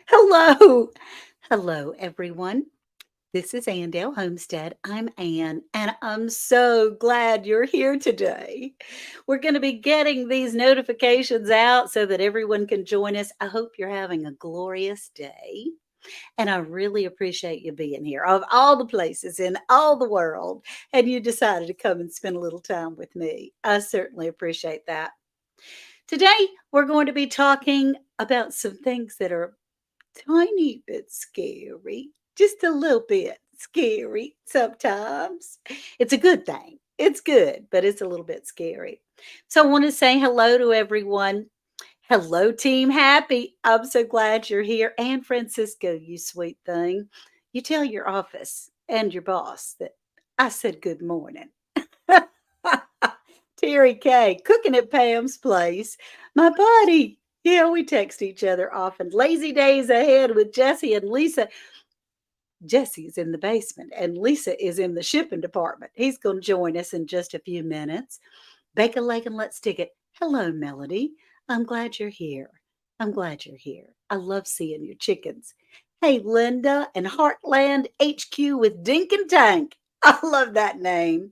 Hello. Hello, everyone. This is Andale Homestead. I'm Ann, and I'm so glad you're here today. We're going to be getting these notifications out so that everyone can join us. I hope you're having a glorious day, and I really appreciate you being here. Of all the places in all the world, and you decided to come and spend a little time with me. I certainly appreciate that. Today, we're going to be talking about some things that are tiny bit scary, just a little bit scary sometimes. It's a good thing. It's good, but it's a little bit scary. So I want to say hello to everyone. Hello, Team Happy. I'm so glad you're here. And Francisco, you sweet thing. You tell your office and your boss that I said good morning. Terry K, cooking at Pam's place. My buddy. Yeah, we text each other often. Lazy days ahead with Jesse and Lisa. Jesse is in the basement and Lisa is in the shipping department. He's going to join us in just a few minutes. Bake a leg and let's stick it. Hello, Melody. I'm glad you're here. I'm glad you're here. I love seeing your chickens. Hey, Linda and Heartland HQ with Dink and Tank. I love that name.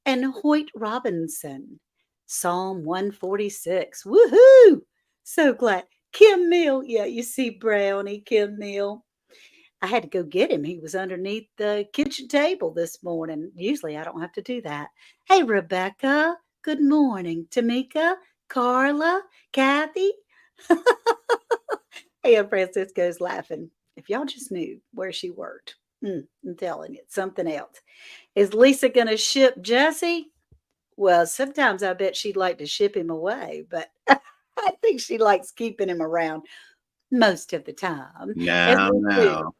And Hoyt Robinson, Psalm 146. Woohoo! So glad. Kim Mill. Yeah, you see Brownie, Kim Mill. I had to go get him. He was underneath the kitchen table this morning. Usually I don't have to do that. Hey, Rebecca. Good morning. Tamika, Carla, Kathy. Hey, and Francisco's laughing. If y'all just knew where she worked. I'm telling you, it's something else. Is Lisa going to ship Jesse? Well, sometimes I bet she'd like to ship him away, but I think she likes keeping him around most of the time. As No, we do. no.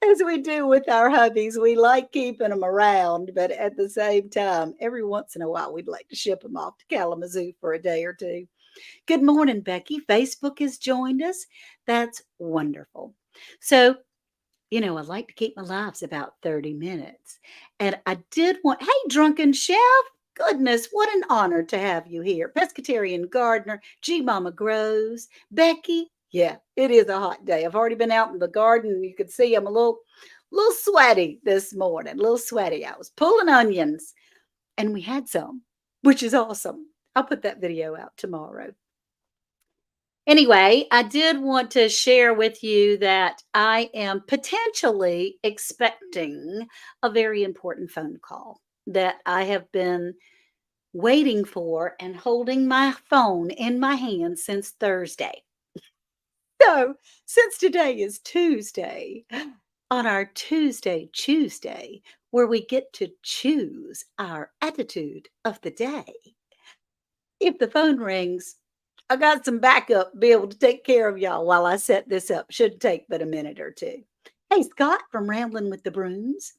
As we do with our hubbies, we like keeping them around, but at the same time, every once in a while, we'd like to ship them off to Kalamazoo for a day or two. Good morning, Becky. Facebook has joined us. That's wonderful. So, I like to keep my lives about 30 minutes. And I did want, hey, drunken chef, goodness, what an honor to have you here. Pescatarian gardener, G Mama Grows, Becky. Yeah, it is a hot day. I've already been out in the garden and you can see I'm a little sweaty this morning, a little sweaty. I was pulling onions and we had some, which is awesome. I'll put that video out tomorrow. Anyway, I did want to share with you that I am potentially expecting a very important phone call that I have been waiting for and holding my phone in my hand since Thursday. So, since today is Tuesday, on our Tuesday, where we get to choose our attitude of the day, if the phone rings, I got some backup, be able to take care of y'all while I set this up. Should take but a minute or two. Hey, Scott from Rambling with the Brooms.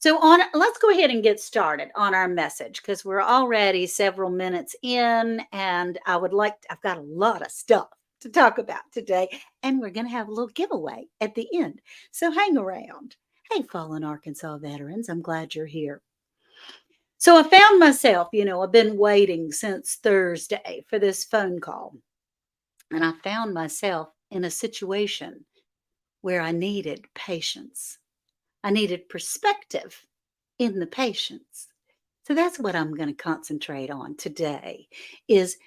So let's go ahead and get started on our message because we're already several minutes in, and I've got a lot of stuff to talk about today, and we're going to have a little giveaway at the end. So hang around. Hey, fallen Arkansas veterans, I'm glad you're here. So I found myself, I've been waiting since Thursday for this phone call. And I found myself in a situation where I needed patience. I needed perspective in the patience. So that's what I'm going to concentrate on today is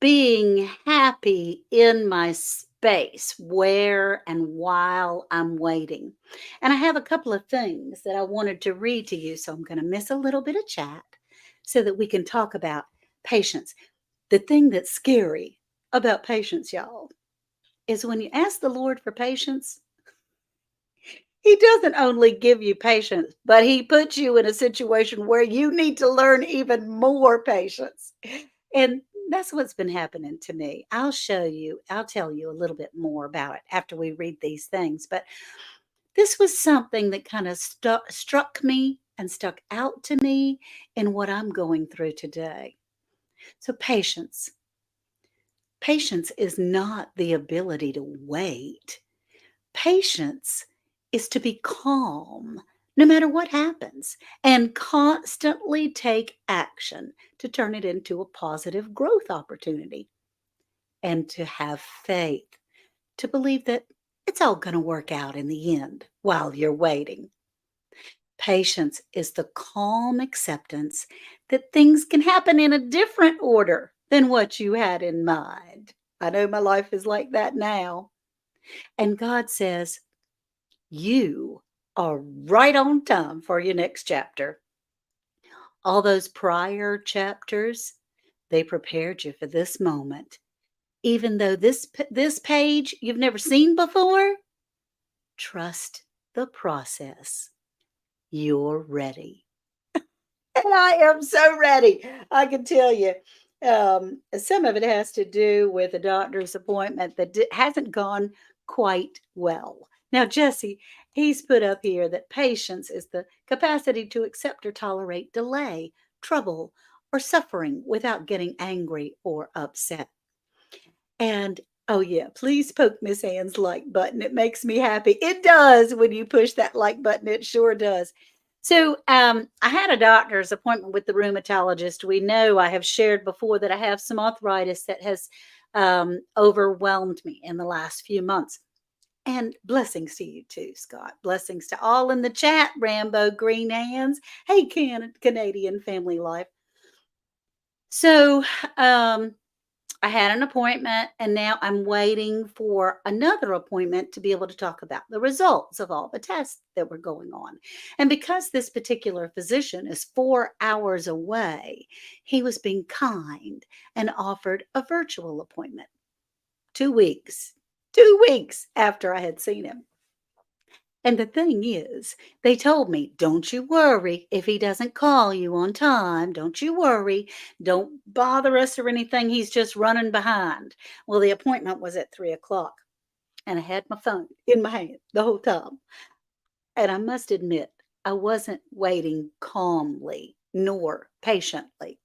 being happy in my space where and while I'm waiting. And I have a couple of things that I wanted to read to you. So I'm going to miss a little bit of chat so that we can talk about patience. The thing that's scary about patience, y'all, is when you ask the Lord for patience, He doesn't only give you patience, but He puts you in a situation where you need to learn even more patience. And that's what's been happening to me. I'll tell you a little bit more about it after we read these things. But this was something that kind of struck me and stuck out to me in what I'm going through today. So, patience. Patience is not the ability to wait. Patience is to be calm no matter what happens and constantly take action to turn it into a positive growth opportunity. and to have faith, to believe that it's all going to work out in the end while you're waiting. Patience is the calm acceptance that things can happen in a different order than what you had in mind. I know my life is like that now. And God says, you are right on time for your next chapter. All those prior chapters, they prepared you for this moment. Even though this page you've never seen before, trust the process. You're ready. And I am so ready. I can tell you. Some of it has to do with a doctor's appointment that hasn't gone quite well. Now, Jesse, he's put up here that patience is the capacity to accept or tolerate delay, trouble, or suffering without getting angry or upset. And oh, yeah, please poke Miss Ann's like button. It makes me happy. It does when you push that like button. It sure does. So, I had a doctor's appointment with the rheumatologist. We know I have shared before that I have some arthritis that has overwhelmed me in the last few months. And blessings to you too, Scott. Blessings to all in the chat, Rambo Green Hands. Hey, Canadian Family Life. So, I had an appointment and now I'm waiting for another appointment to be able to talk about the results of all the tests that were going on. And because this particular physician is 4 hours away, he was being kind and offered a virtual appointment 2 weeks, 2 weeks after I had seen him. And the thing is, they told me, don't you worry if he doesn't call you on time. Don't you worry. Don't bother us or anything. He's just running behind. Well, the appointment was at 3 o'clock, and I had my phone in my hand the whole time. And I must admit, I wasn't waiting calmly nor patiently.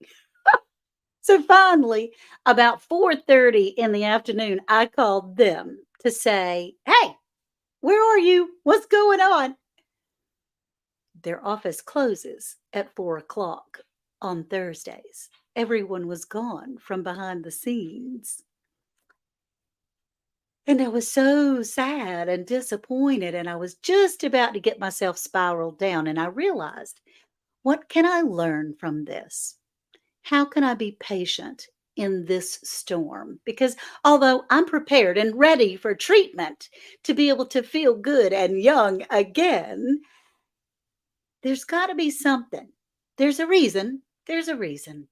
So finally, about 4:30 in the afternoon, I called them to say, hey, where are you? What's going on? Their office closes at 4 o'clock on Thursdays. Everyone was gone from behind the scenes. And I was so sad and disappointed. And I was just about to get myself spiraled down. And I realized, what can I learn from this? How can I be patient in this storm? Because although I'm prepared and ready for treatment to be able to feel good and young again, there's got to be something. There's a reason. There's a reason.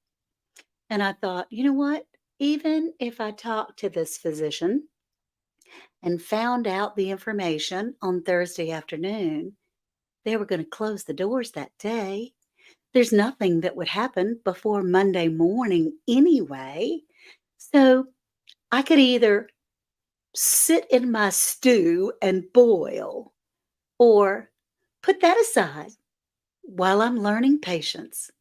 And I thought, you know what? Even if I talked to this physician and found out the information on Thursday afternoon, they were going to close the doors that day. There's nothing that would happen before Monday morning anyway. So I could either sit in my stew and boil or put that aside while I'm learning patience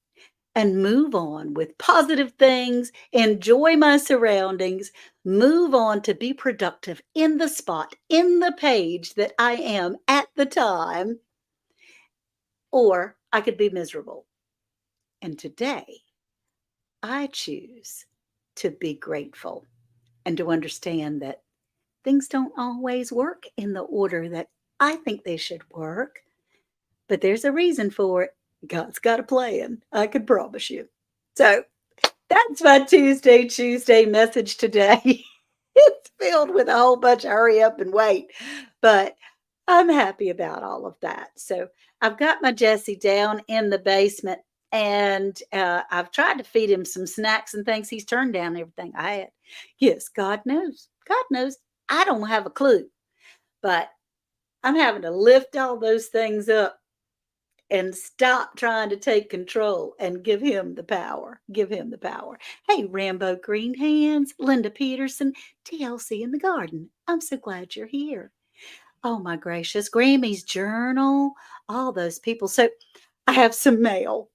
and move on with positive things, enjoy my surroundings, move on to be productive in the spot, in the page that I am at the time, or I could be miserable. And today, I choose to be grateful and to understand that things don't always work in the order that I think they should work, but there's a reason for it. God's got a plan, I can promise you. So that's my Tuesday message today. It's filled with a whole bunch of hurry up and wait, but I'm happy about all of that. So I've got my Jesse down in the basement and I've tried to feed him some snacks and things. He's turned down everything I had. Yes, God knows. God knows. I don't have a clue, but I'm having to lift all those things up and stop trying to take control and give him the power. Give him the power. Hey, Rambo Green Hands, Linda Peterson, TLC in the garden. I'm so glad you're here. Oh my gracious, Grammy's Journal, all those people. So I have some mail.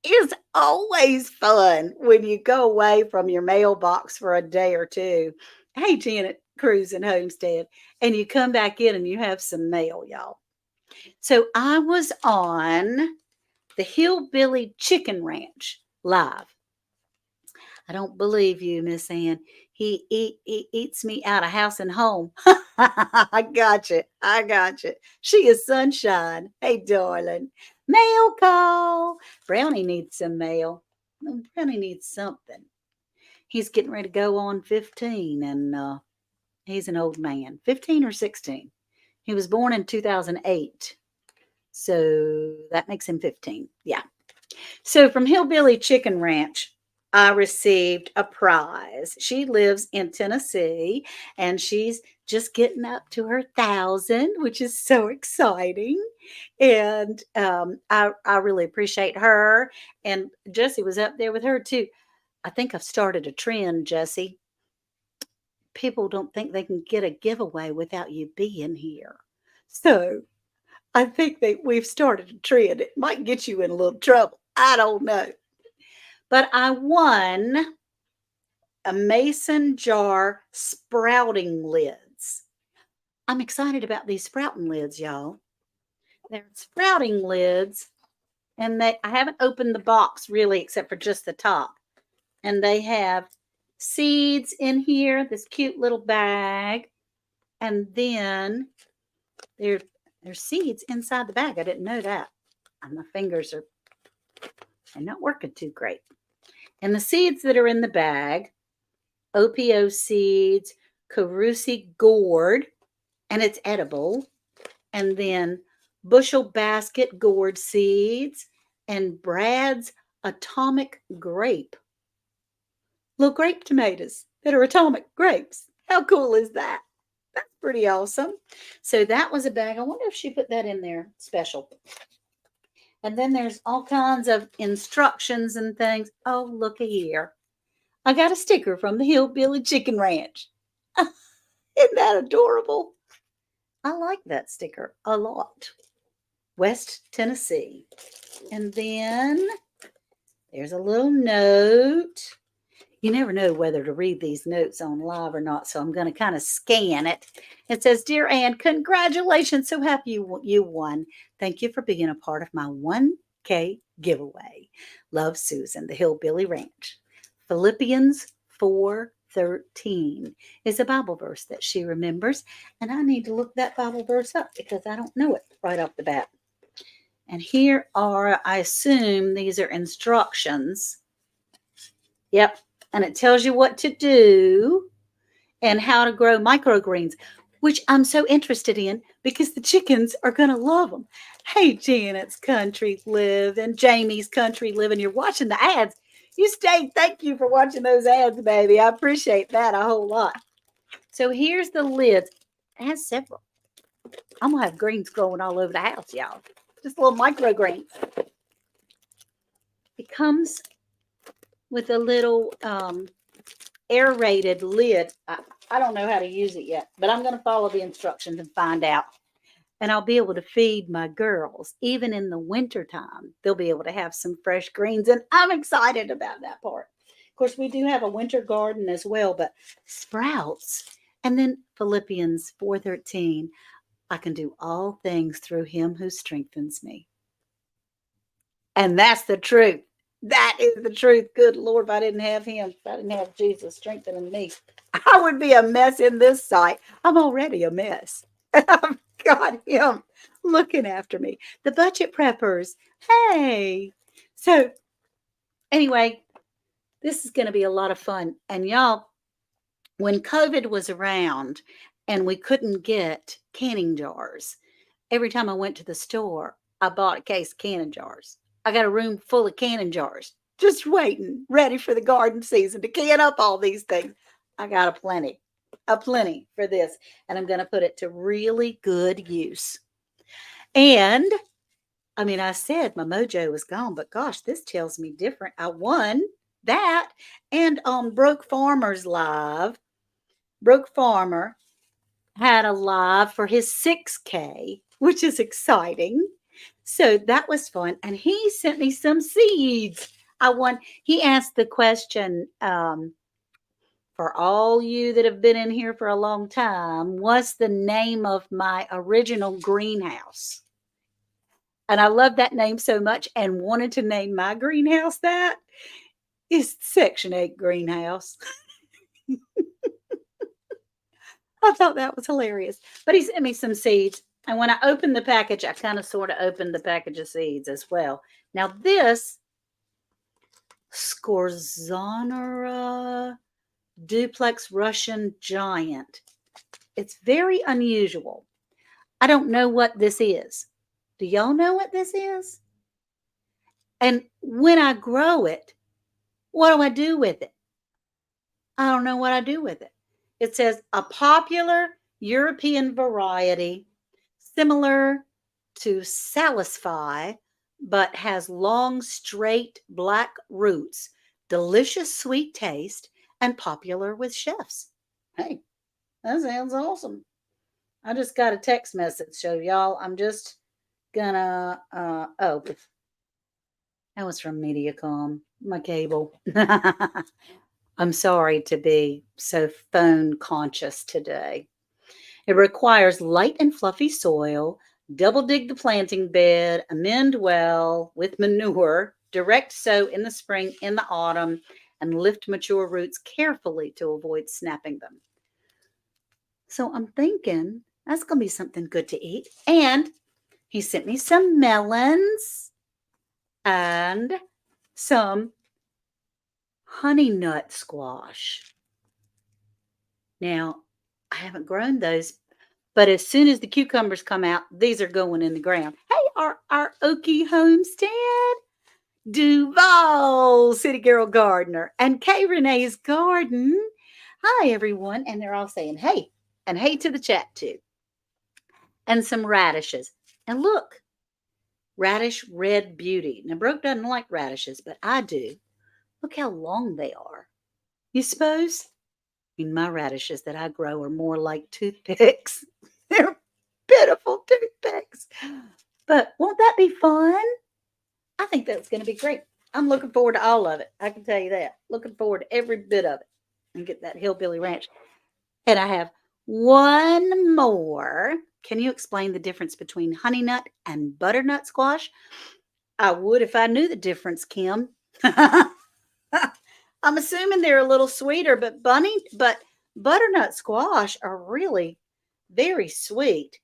It's always fun when you go away from your mailbox for a day or two. Hey, Janet Cruz and Homestead, and you come back in and you have some mail, y'all. So I was on the Hillbilly Chicken Ranch live. I don't believe you, Miss Ann. He eats me out of house and home. I got you. I got you. She is sunshine. Hey, darling. Mail call. Brownie needs some mail. Brownie needs something. He's getting ready to go on 15, and he's an old man. 15 or 16. He was born in 2008. So that makes him 15. Yeah. So from Hillbilly Chicken Ranch, I received a prize. She lives in Tennessee and she's just getting up to her 1,000, which is so exciting. And I really appreciate her. And Jesse was up there with her too. I think I've started a trend, Jesse. People don't think they can get a giveaway without you being here. So I think that we've started a trend. It might get you in a little trouble. I don't know. But I won a mason jar sprouting lids. I'm excited about these sprouting lids, y'all. They're sprouting lids, and I haven't opened the box really except for just the top. And they have seeds in here, this cute little bag. And then there's seeds inside the bag. I didn't know that. And my fingers are not working too great. And the seeds that are in the bag, OPO seeds, Carusi gourd, and it's edible. And then bushel basket gourd seeds and Brad's atomic grape. Little grape tomatoes that are atomic grapes. How cool is that? That's pretty awesome. So that was a bag. I wonder if she put that in there special. And then there's all kinds of instructions and things. Oh, looky here. I got a sticker from the Hillbilly Chicken Ranch. Isn't that adorable? I like that sticker a lot. West Tennessee. And then there's a little note. You never know whether to read these notes on live or not, so I'm going to kind of scan it. It says, Dear Ann, congratulations. So happy you won. Thank you for being a part of my 1K giveaway. Love, Susan, the Hillbilly Ranch. Philippians 4:13 is a Bible verse that she remembers, and I need to look that Bible verse up because I don't know it right off the bat. And here are, I assume these are instructions. Yep. And it tells you what to do and how to grow microgreens, which I'm so interested in because the chickens are going to love them. Hey, Janet's Country Live and Jamie's Country Live, and you're watching the ads. You stayed. Thank you for watching those ads, baby. I appreciate that a whole lot. So here's the lids. It has several. I'm going to have greens growing all over the house, y'all. Just little microgreens. It comes with a little aerated lid. I don't know how to use it yet, but I'm going to follow the instructions and find out. And I'll be able to feed my girls. Even in the wintertime, they'll be able to have some fresh greens. And I'm excited about that part. Of course, we do have a winter garden as well, but sprouts. And then Philippians 4:13, I can do all things through him who strengthens me. And that's the truth. That is the truth. Good Lord, if I didn't have him, if I didn't have Jesus strengthening me, I would be a mess in this site. I'm already a mess. I've got him looking after me. The budget preppers. Hey. So anyway, this is going to be a lot of fun. And y'all, when COVID was around and we couldn't get canning jars, every time I went to the store, I bought a case of canning jars. I got a room full of canning jars, just waiting, ready for the garden season to can up all these things. I got a plenty for this, and I'm going to put it to really good use. And, I mean, I said my mojo was gone, but gosh, this tells me different. I won that, and on Broke Farmer's Live, Broke Farmer had a live for his 6K, which is exciting. So that was fun. And he sent me some seeds. He asked the question, for all you that have been in here for a long time, what's the name of my original greenhouse? And I love that name so much and wanted to name my greenhouse that. is Section 8 greenhouse. I thought that was hilarious. But he sent me some seeds. And when I opened the package, I kind of sort of opened the package of seeds as well. Now, this Scorzonera duplex Russian giant. It's very unusual. I don't know what this is. Do y'all know what this is? And when I grow it, what do I do with it? I don't know what I do with it. It says a popular European variety similar to salisfy, but has long, straight black roots, delicious sweet taste, and popular with chefs. Hey, that sounds awesome. I just got a text message, so y'all, I'm just gonna, that was from Mediacom, my cable. I'm sorry to be so phone conscious today. It requires light and fluffy soil, double dig the planting bed, amend well with manure, direct sow in the spring, in the autumn, and lift mature roots carefully to avoid snapping them. So I'm thinking that's going to be something good to eat. And he sent me some melons and some honey nut squash. Now, I haven't grown those, but as soon as the cucumbers come out, these are going in the ground. Hey, our Okie Homestead, Duval City Girl Gardener, and Kay Renee's Garden. Hi, everyone. And they're all saying hey, and hey to the chat too. And some radishes. And look, radish red beauty. Now, Brooke doesn't like radishes, but I do. Look how long they are. You suppose? I mean, my radishes that I grow are more like toothpicks. They're pitiful toothpicks. But won't that be fun? I think that's going to be great. I'm looking forward to all of it. I can tell you that. Looking forward to every bit of it. And get that hillbilly ranch. And I have one more. Can you explain the difference between honey nut and butternut squash? I would if I knew the difference, Kim. I'm assuming they're a little sweeter, but butternut squash are really very sweet.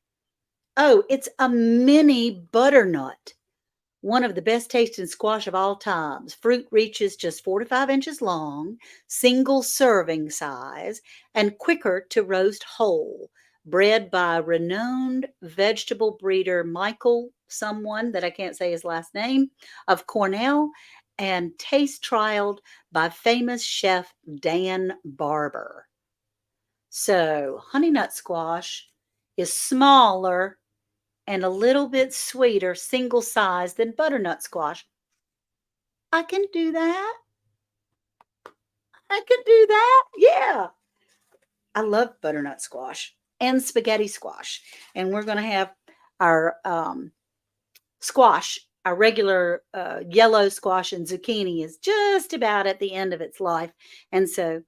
Oh, it's a mini butternut. One of the best tasting squash of all times. Fruit reaches just 4 to 5 inches long, single serving size, and quicker to roast whole. Bred by renowned vegetable breeder Michael, someone that I can't say his last name, of Cornell, and taste trialed by famous chef Dan Barber. So, honey nut squash is smaller and a little bit sweeter, single size than butternut squash. I can do that. I can do that. Yeah. I love butternut squash and spaghetti squash. And we're going to have our squash, our regular yellow squash and zucchini is just about at the end of its life. And so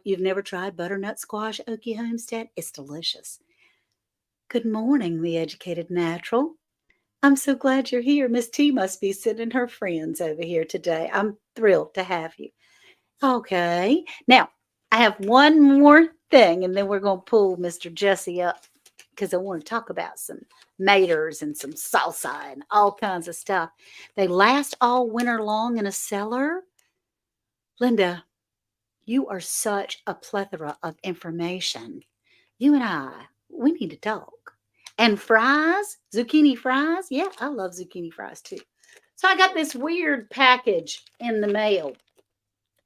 you've never tried butternut squash, Okie Homestead? It's delicious. Good morning, The Educated Natural. I'm so glad you're here. Miss T must be sending her friends over here today. I'm thrilled to have you. Okay. Now, I have one more thing, and then we're going to pull Mr. Jesse up because I want to talk about some maters and some salsa and all kinds of stuff. They last all winter long in a cellar. Linda, you are such a plethora of information. You and we need to talk. And fries, zucchini fries. Yeah, I love zucchini fries too. So I got this weird package in the mail.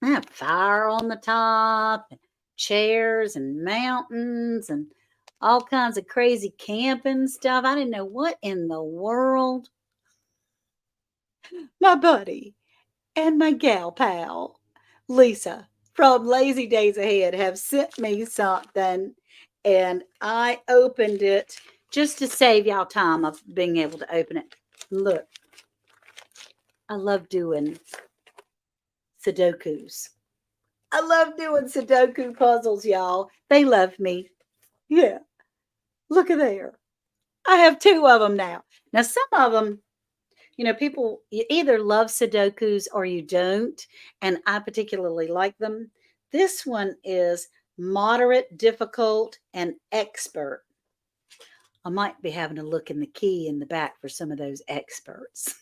I have fire on the top, and chairs and mountains and all kinds of crazy camping stuff. I didn't know what in the world. My buddy and my gal pal, Lisa from Lazy Days Ahead, have sent me something, and I opened it just to save y'all time of being able to open it. Look, I love doing Sudokus. I love doing Sudoku puzzles, y'all. They love me. Yeah. Look at there. I have 2 of them now. Now, some of them, People, you either love Sudokus or you don't, and I particularly like them. This one is moderate, difficult, and expert. I might be having to look in the key in the back for some of those experts.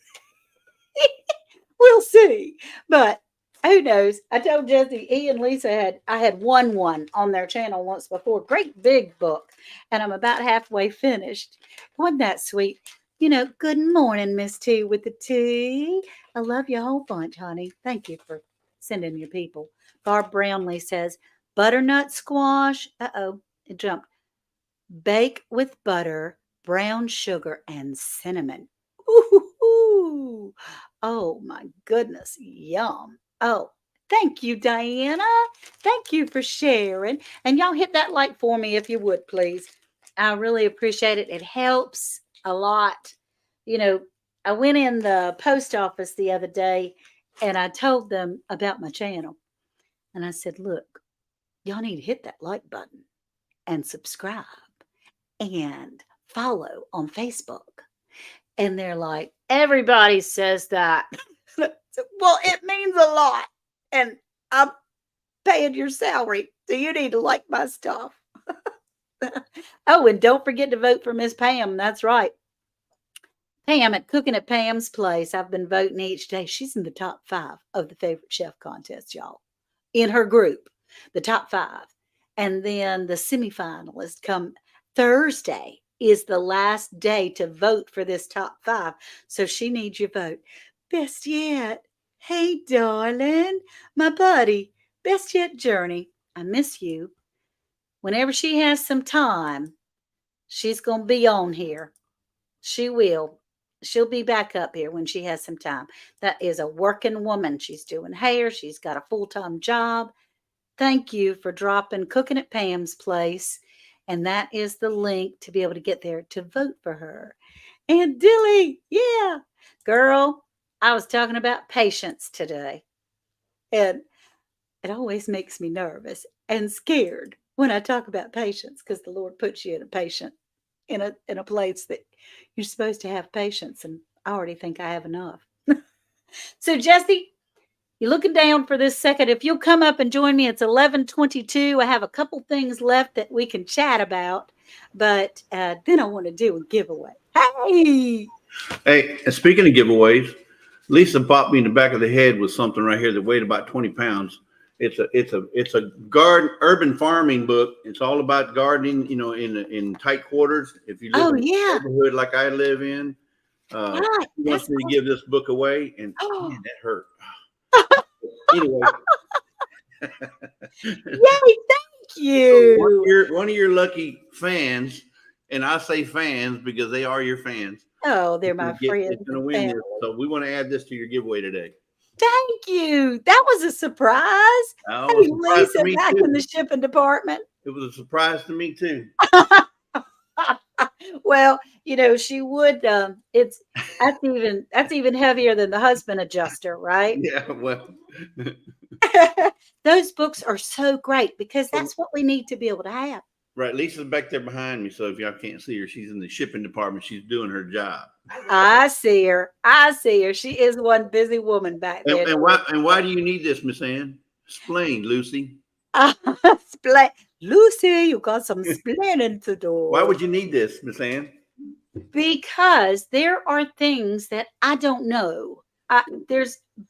We'll see. But who knows? I told Jesse, he and Lisa I had won one on their channel once before. Great big book. And I'm about halfway finished. Wasn't that sweet? Good morning, Miss T with the T. I love you a whole bunch, honey. Thank you for sending your people. Barb Brownlee says, butternut squash. Uh-oh, it jumped. Bake with butter, brown sugar, and cinnamon. Ooh, oh my goodness, yum. Oh, thank you, Diana. Thank you for sharing. And y'all hit that like for me if you would, please. I really appreciate it. It helps a lot. I went in the post office the other day and I told them about my channel. And I said, look, y'all need to hit that like button and subscribe and follow on Facebook. And they're like, everybody says that. Well, it means a lot. And I'm paying your salary. So you need to like my stuff. Oh, and don't forget to vote for Miss Pam. That's right. Pam at Cooking at Pam's Place. I've been voting each day. She's in the top 5 of the favorite chef contest, y'all. In her group, the top 5. And then the semifinalists come Thursday is the last day to vote for this top 5. So she needs your vote. Best yet. Hey, darling, my buddy. Best yet, Journey. I miss you. Whenever she has some time, she's going to be on here. She will. She'll be back up here when she has some time. That is a working woman. She's doing hair. She's got a full-time job. Thank you for dropping Cooking at Pam's Place. And that is the link to be able to get there to vote for her. And Dilly, yeah. Girl, I was talking about patience today. And it always makes me nervous and scared when I talk about patience because the Lord puts you in a place that you're supposed to have patience. And I already think I have enough. So, Jesse, you're looking down for this second. If you'll come up and join me, it's 11:22. I have a couple things left that we can chat about, but then I want to do a giveaway. Hey, and speaking of giveaways, Lisa popped me in the back of the head with something right here that weighed about 20 pounds. It's a urban farming book. It's all about gardening, in tight quarters. If you live in a neighborhood like I live in, she wants me to give this book away, and man, that hurt. Anyway. Yay, thank you. So one of your lucky fans, and I say fans because they are your fans. Oh, they're my friends. It's going to win this. So we want to add this to your giveaway today. Thank you. That was a surprise. Hey, Lisa, back in the shipping department. It was a surprise to me too. Well, she would. That's even heavier than the husband adjuster, right? Yeah. Well, those books are so great because that's what we need to be able to have. Right. Lisa's back there behind me. So if y'all can't see her, she's in the shipping department. She's doing her job. I see her. She is one busy woman back there. And why do you need this, Miss Ann? Explain, Lucy. Lucy, you got some splaining to do. Why would you need this, Miss Ann? Because there are things that I don't know.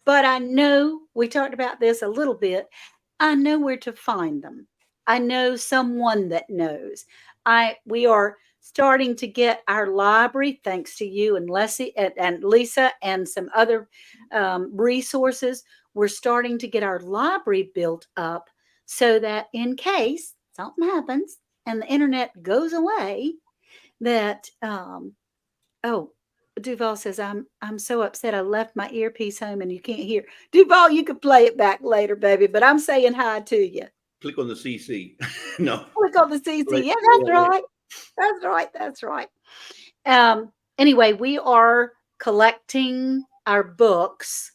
But I know, we talked about this a little bit. I know where to find them. I know someone that knows. We are starting to get our library, thanks to you and Leslie and Lisa and some other resources. We're starting to get our library built up so that in case something happens and the internet goes away, that Duval says, I'm so upset I left my earpiece home and you can't hear. Duval, you can play it back later, baby, but I'm saying hi to you. Click on the CC. No. Click on the CC. Yeah, that's right. Anyway, we are collecting our books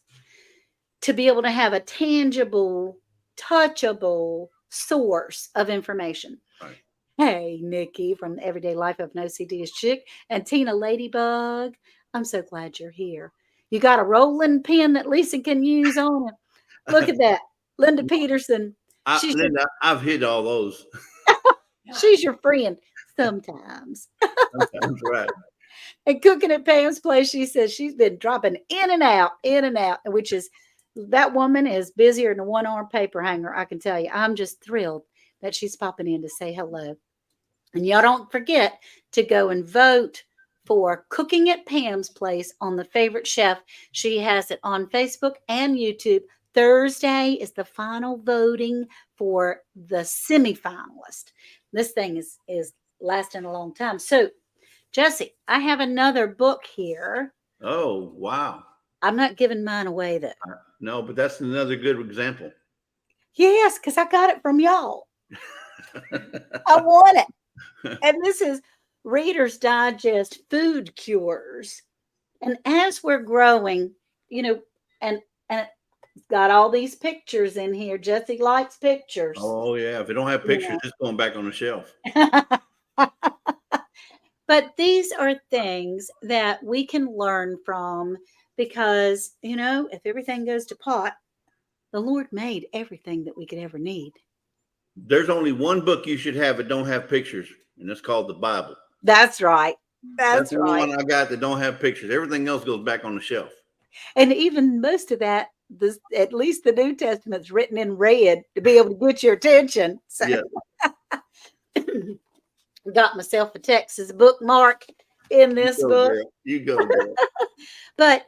to be able to have a tangible, touchable source of information. Right. Hey, Nikki from the Everyday Life of an OCD Chick and Tina Ladybug. I'm so glad you're here. You got a rolling pin that Lisa can use on it. Look at that. Linda Peterson. She's your, Linda, I've hit all those. she's your friend sometimes. Sometimes, right. And cooking at Pam's place, she says she's been dropping in and out, which is that woman is busier than a one-armed paper hanger. I can tell you. I'm just thrilled that she's popping in to say hello. And y'all don't forget to go and vote for Cooking at Pam's Place on the Favorite Chef. She has it on Facebook and YouTube. Thursday is the final voting for the semifinalist. This thing is lasting a long time. So, Jesse, I have another book here. Oh, wow. I'm not giving mine away, though. No, but that's another good example. Yes, because I got it from y'all. I want it. And this is Reader's Digest Food Cures. And as we're growing, and it's got all these pictures in here. Jesse likes pictures. Oh, yeah. If it don't have pictures, it's going back on the shelf. But these are things that we can learn from because, if everything goes to pot, the Lord made everything that we could ever need. There's only one book you should have that don't have pictures, and it's called the Bible. That's right. That's the one I got that don't have pictures. Everything else goes back on the shelf. And even most of that, at least the New Testament's written in red to be able to get your attention. So Yeah. Got myself a Texas bookmark in this book. Girl. You go, girl. But,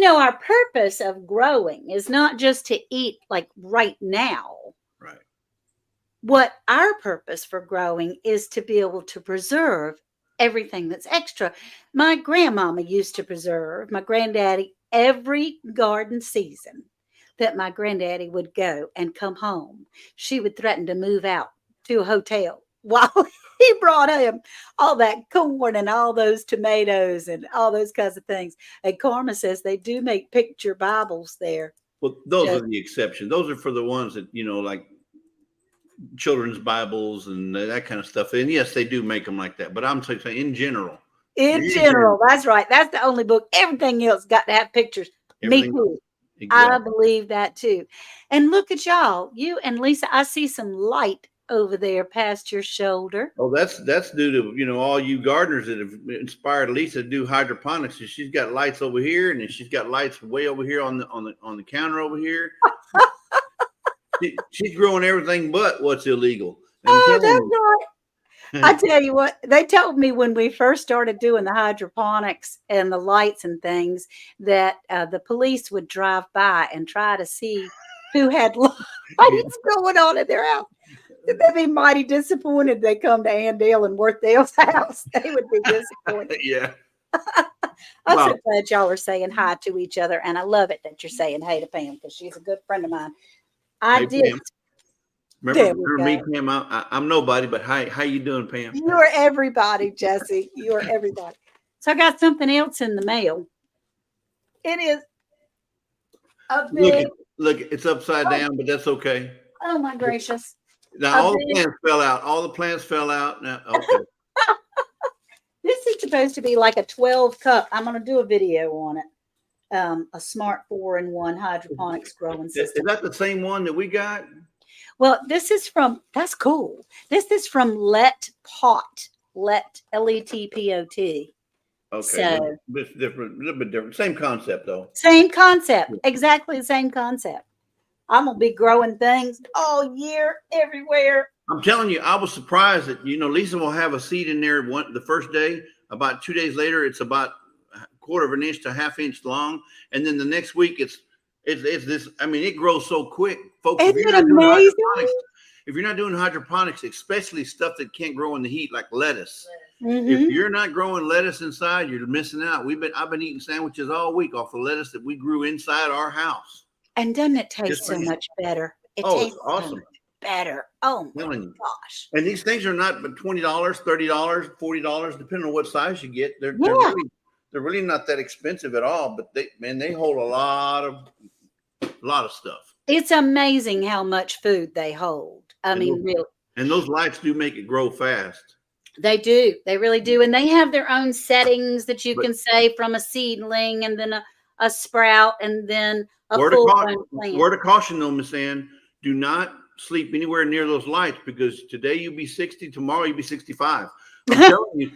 our purpose of growing is not just to eat like right now. Right. What our purpose for growing is to be able to preserve everything that's extra. My grandmama used to preserve, my granddaddy, every garden season that my granddaddy would go and come home. She would threaten to move out to a hotel while he brought him all that corn and all those tomatoes and all those kinds of things. And Karma says they do make picture Bibles there. Well, those are the exceptions. Those are for the ones that, like children's Bibles and that kind of stuff. And yes, they do make them like that. But I'm saying in general. In general, that's right. That's the only book. Everything else got to have pictures. Me too. Exactly. I believe that too. And look at y'all. You and Lisa, I see some light over there past your shoulder. Oh, that's due to, all you gardeners that have inspired Lisa to do hydroponics. So she's got lights over here, and then she's got lights way over here on the counter over here. She's growing everything but what's illegal. Oh, that's right. I tell you what, they told me when we first started doing the hydroponics and the lights and things that the police would drive by and try to see who had lights going on in their house. They'd be mighty disappointed. They come to Andale and Worthdale's house. They would be disappointed. Yeah. I'm so glad y'all are saying hi to each other, and I love it that you're saying hey to Pam because she's a good friend of mine. I did. Pam. Remember me, Pam? I'm nobody, but how you doing, Pam? You are everybody, Jesse. You are everybody. So I got something else in the mail. It is a big. Look, it's upside down, but that's okay. Oh my gracious! Now all the plants fell out. All the plants fell out. Now, okay. This is supposed to be like a 12 cup. I'm going to do a video on it. A smart 4-in-1 hydroponics growing system. Is that the same one that we got? Well, that's cool. This is from Let Pot, Letpot. Okay. So, it's different, a little bit different. Same concept though. Same concept. Exactly the same concept. I'm going to be growing things all year, everywhere. I'm telling you, I was surprised that, Lisa will have a seed in there the first day. About 2 days later, it's about a quarter of an inch to half inch long. And then the next week, it's this. I mean, it grows so quick, folks. Isn't it amazing? If you're not doing hydroponics, especially stuff that can't grow in the heat, like lettuce, mm-hmm. If you're not growing lettuce inside, you're missing out. I've been eating sandwiches all week off of lettuce that we grew inside our house. And doesn't it taste so much better? It tastes awesome. So much better. Oh my gosh. And these things are not but $20, $30, $40, depending on what size you get. They're really not that expensive at all, but they hold a lot of stuff. It's amazing how much food they hold. I mean, really. And those lights do make it grow fast. They do. They really do. And they have their own settings that you can say from a seedling and then a sprout and then a Word of caution, full-grown plant. word of caution though, Miss Ann, do not sleep anywhere near those lights because today you'll be 60, tomorrow you'll be 65. I'm telling you,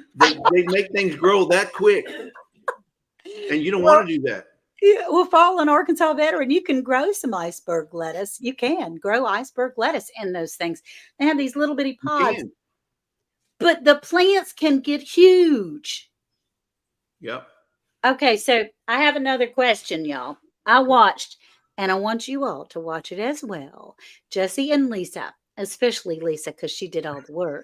they make things grow that quick. And you don't want to do that. Yeah, well, fall in Arkansas veteran, you can grow some iceberg lettuce. You can grow iceberg lettuce in those things. They have these little bitty You pods, can. but the plants can get huge. Yep. Okay, so I have another question, y'all. I watched, and I want you all to watch it as well. Jesse and Lisa, especially Lisa, because she did all the work,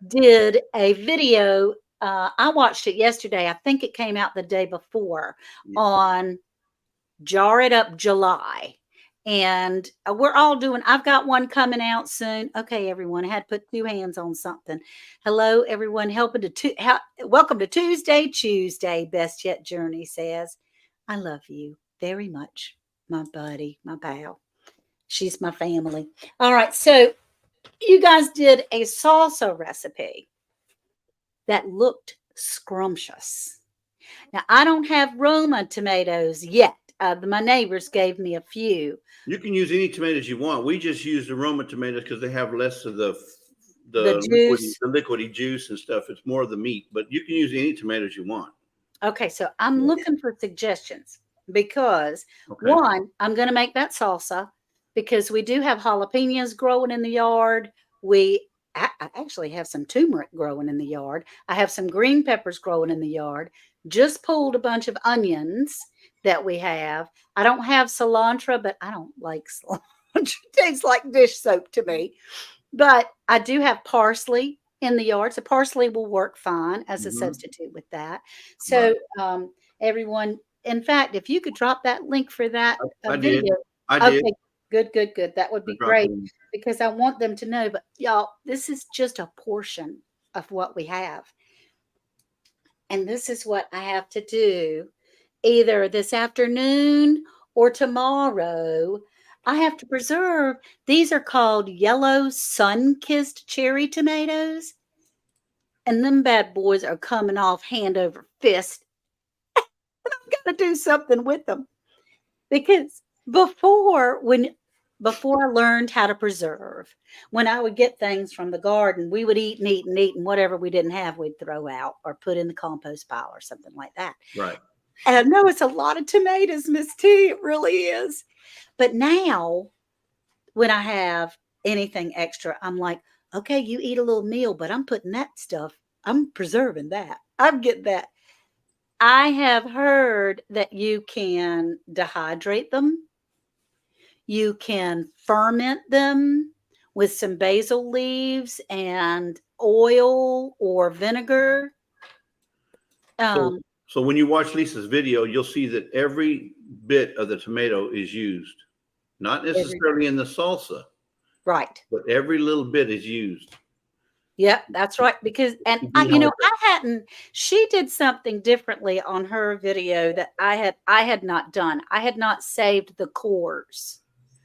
did a video. I watched it yesterday. I think it came out the day before on Jar It Up July. And we're all doing, I've got one coming out soon. Okay, everyone, I had to put two hands on something. Hello, everyone, welcome to ChooseDay. Best Yet Journey says, I love you very much, my buddy, my pal. She's my family. All right, so you guys did a salsa recipe that looked scrumptious. Now, I don't have Roma tomatoes yet. My neighbors gave me a few. You can use any tomatoes you want. We just use the Roma tomatoes because they have less of the Juice. liquidy juice and stuff. It's more of the meat, but you can use any tomatoes you want. Okay, so I'm looking for suggestions because Okay. one, I'm going to make that salsa because we do have jalapenos growing in the yard. I actually have some turmeric growing in the yard. I have some green peppers growing in the yard. Just pulled a bunch of onions that we have. I don't have cilantro, but I don't like cilantro. It tastes like dish soap to me. But I do have parsley in the yard. So parsley will work fine as a substitute with that. So everyone, in fact, if you could drop that link for that video. Did. I did. Okay, good. That would be great because I want them to know. But y'all, this is just a portion of what we have. And this is what I have to do either this afternoon or tomorrow. I have to preserve. These are called yellow sun-kissed cherry tomatoes. And them bad boys are coming off hand over fist. And I've got to do something with them. Because before I learned how to preserve, when I would get things from the garden, we would eat and eat and eat, and whatever we didn't have, we'd throw out or put in the compost pile or something like that. Right. And I know it's a lot of tomatoes, Miss T. It really is. But now, when I have anything extra, I'm like, okay, you eat a little meal, but I'm putting that stuff, I'm preserving that. I'm getting that. I have heard that you can dehydrate them. You can ferment them with some basil leaves and oil or vinegar. So when you watch Lisa's video, you'll see that every bit of the tomato is used, not necessarily in the salsa, right? But every little bit is used. Yep, that's right. Because, and she did something differently on her video that I had not done. I had not saved the cores.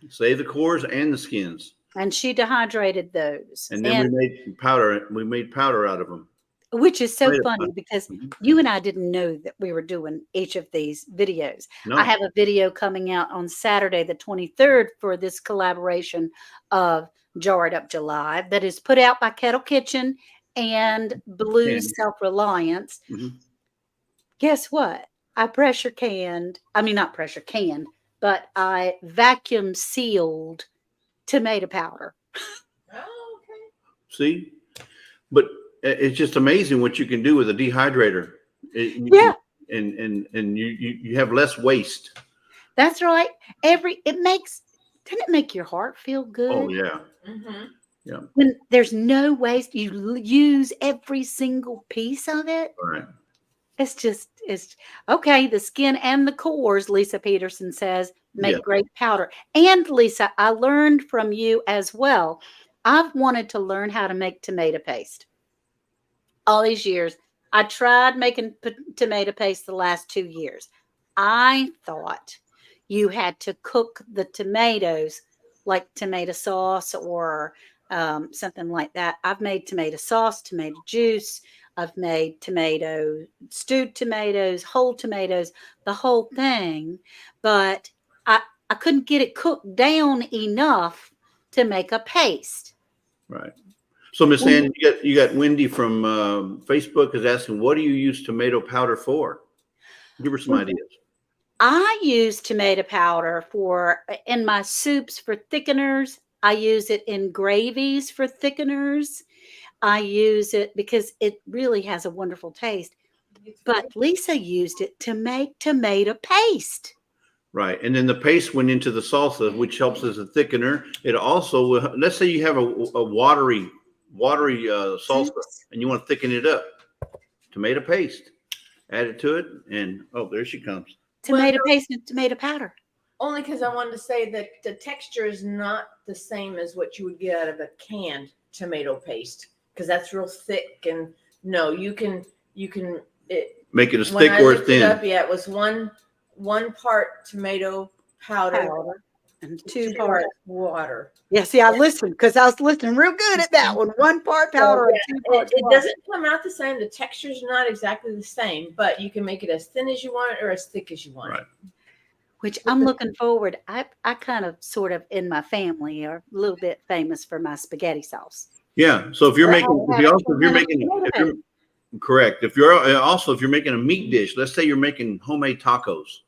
Save the cores and the skins. And she dehydrated those. And then we made powder. We made powder out of them. Which is so funny because you and I didn't know that we were doing each of these videos. No. I have a video coming out on Saturday, the 23rd for this collaboration of Jar It Up July that is put out by Kettle Kitchen and Blue Self-Reliance. Mm-hmm. Guess what? I but I vacuum sealed tomato powder. Oh, okay. See? But it's just amazing what you can do with a dehydrator. And you have less waste. That's right. Doesn't it make your heart feel good? Oh, yeah. Mm-hmm. Yeah. When there's no waste, you use every single piece of it. Right. It's okay. The skin and the cores, Lisa Peterson says, make great powder. And Lisa, I learned from you as well. I've wanted to learn how to make tomato paste. All these years, I tried making tomato paste the last 2 years. I thought you had to cook the tomatoes like tomato sauce or something like that. I've made tomato sauce, tomato juice, I've made stewed tomatoes, whole tomatoes, the whole thing, but I couldn't get it cooked down enough to make a paste. Right. So, Miss When Ann, you got Wendy from Facebook is asking, what do you use tomato powder for? Give her some when ideas. I use tomato powder for in my soups for thickeners. I use it in gravies for thickeners. I use it because it really has a wonderful taste. But Lisa used it to make tomato paste. Right. And then the paste went into the salsa, which helps as a thickener. It also, let's say you have a watery salsa Soups. and you want to thicken it up. Tomato paste, add it to it. And oh, there she comes. Well, Tomato no, paste and tomato powder. only because I wanted to say that the texture is not the same as what you would get out of a canned tomato paste, because that's real thick. And no, you can it, Make it as when thick I or as looked it thin. up, yeah, it was one part tomato powder, Powder and two 2 parts. parts water. Yeah, see, I listened because I was listening real good at that one. 1 part So, powder and yeah, 2 parts it water. doesn't come out the same. The texture's not exactly the same, but you can make it as thin as you want it or as thick as you want Right. it. Which I'm looking forward. I kind of sort of in my family are a little bit famous for my spaghetti sauce. Yeah. So if you're But making, I if have you a also, if you're tomato making, if paste. you're correct, if you're also, if you're making a meat dish, let's say you're making homemade tacos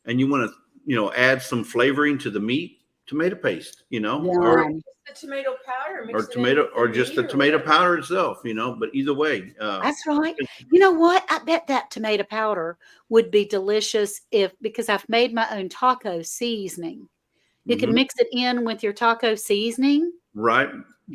and you want to, add some flavoring to the meat, tomato paste, or Yum. The tomato powder, mix or it in tomato with the or just the meat or tomato whatever. powder itself, but either way, That's right. You know what? I bet that tomato powder would be delicious because I've made my own taco seasoning. You can mhm, mix it in with your taco seasoning right.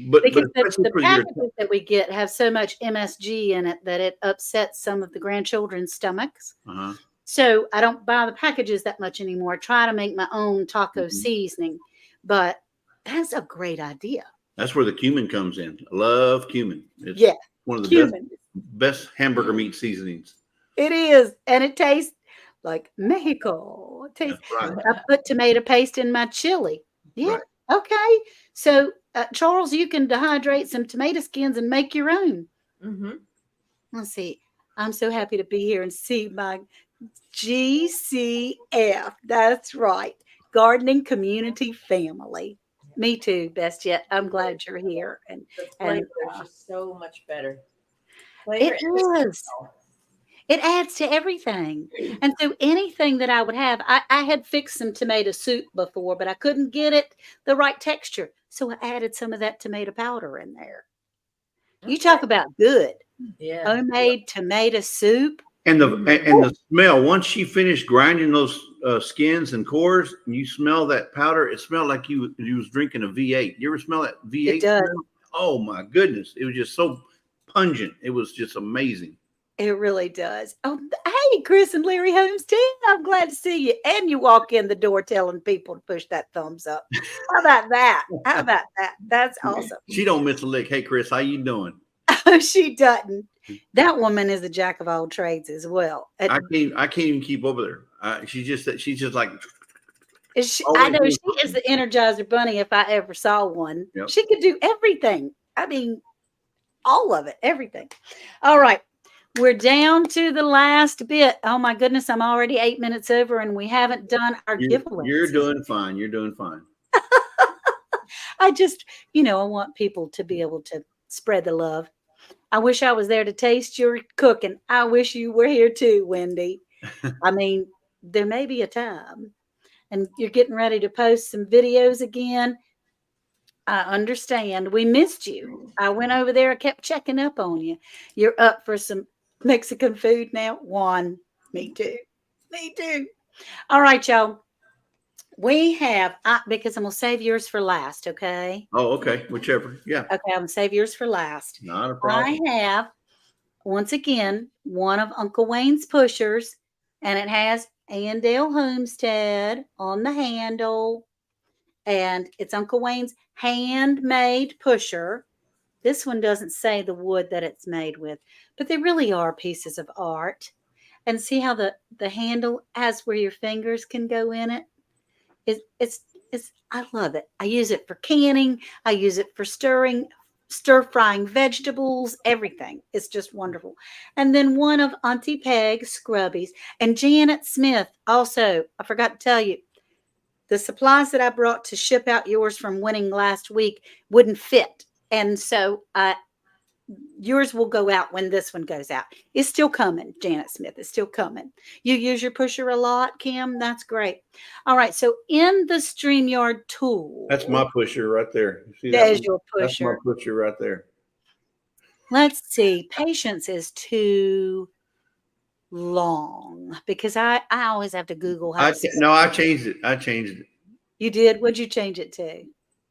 But because especially the for your packages that we get have so much MSG in it that it upsets some of the grandchildren's stomachs. uh-huh. So I don't buy the packages that much anymore. I try to make my own taco Mhm. seasoning, but that's a great idea. That's where the cumin comes in. I love cumin. It's Yeah, one of the cumin. best hamburger meat seasonings. It is, and it tastes like Mexico. It tastes. That's right. I put tomato paste in my chili. Yeah. Right. Okay. So Charles, you can dehydrate some tomato skins and make your own. Mm-hmm. Let's see. I'm so happy to be here and see my GCF. That's right. Gardening Community Family. Me too, best yet. I'm glad you're here. The And flavor is just so much better. it Flavor and the is. smell. It adds to everything. And so anything that I would have, I had fixed some tomato soup before, but I couldn't get it the right texture. So I added some of that tomato powder in there. You talk Okay. about good Yeah. homemade tomato soup. And the Mhm. and the smell, once she finished grinding those skins and cores, and you smell that powder, it smelled like you was drinking a V8. You ever smell that It V8 does. smell? Oh my goodness. It was just so pungent. It was just amazing. It really does. Oh, hey, Chris and Larry Homestead. I'm glad to see you. And you walk in the door telling people to push that thumbs up. How about that? How about that? That's awesome. She don't miss a lick. Hey Chris, how you doing? She doesn't. That woman is a jack of all trades as well. I can't even keep over there. She's just like I always know doing she is something. the Energizer Bunny if I ever saw one. Yep. She could do everything. I mean, all of it, everything. All right. We're down to the last bit. Oh my goodness, I'm already 8 minutes over and we haven't done our giveaways. You're doing fine. You're doing fine. I just, I want people to be able to spread the love. I wish I was there to taste your cooking. I wish you were here too, Wendy. I mean, there may be a time and you're getting ready to post some videos again. I understand. We missed you. I went over there. I kept checking up on you. You're up for some Mexican food now? One. Me too. Me too. All right, y'all. We have, because I'm going to save yours for last, okay? Oh, okay. Whichever. Yeah. Okay, I'm going to save yours for last. Not a problem. I have, once again, one of Uncle Wayne's pushers, and it has Andale Homestead on the handle. And it's Uncle Wayne's handmade pusher. This one doesn't say the wood that it's made with, but they really are pieces of art. And see how the handle has where your fingers can go in it? It's I love it. I use it for canning. I use it for stirring stir frying vegetables, everything. It's just wonderful. And then one of Auntie Peg's scrubbies. And Janet Smith, also, I forgot to tell you, the supplies that I brought to ship out yours from Winning last week wouldn't fit. And so yours will go out when this one goes out. It's still coming, Janet Smith. It's still coming. You use your pusher a lot, Kim? That's great. All right. So in the StreamYard tool. That's my pusher right there. You see There's that? your That's my pusher. pusher right there. Let's see. Patience is too long because I always have to Google how to spell. No, I changed it. I changed it. You did? What'd you change it to?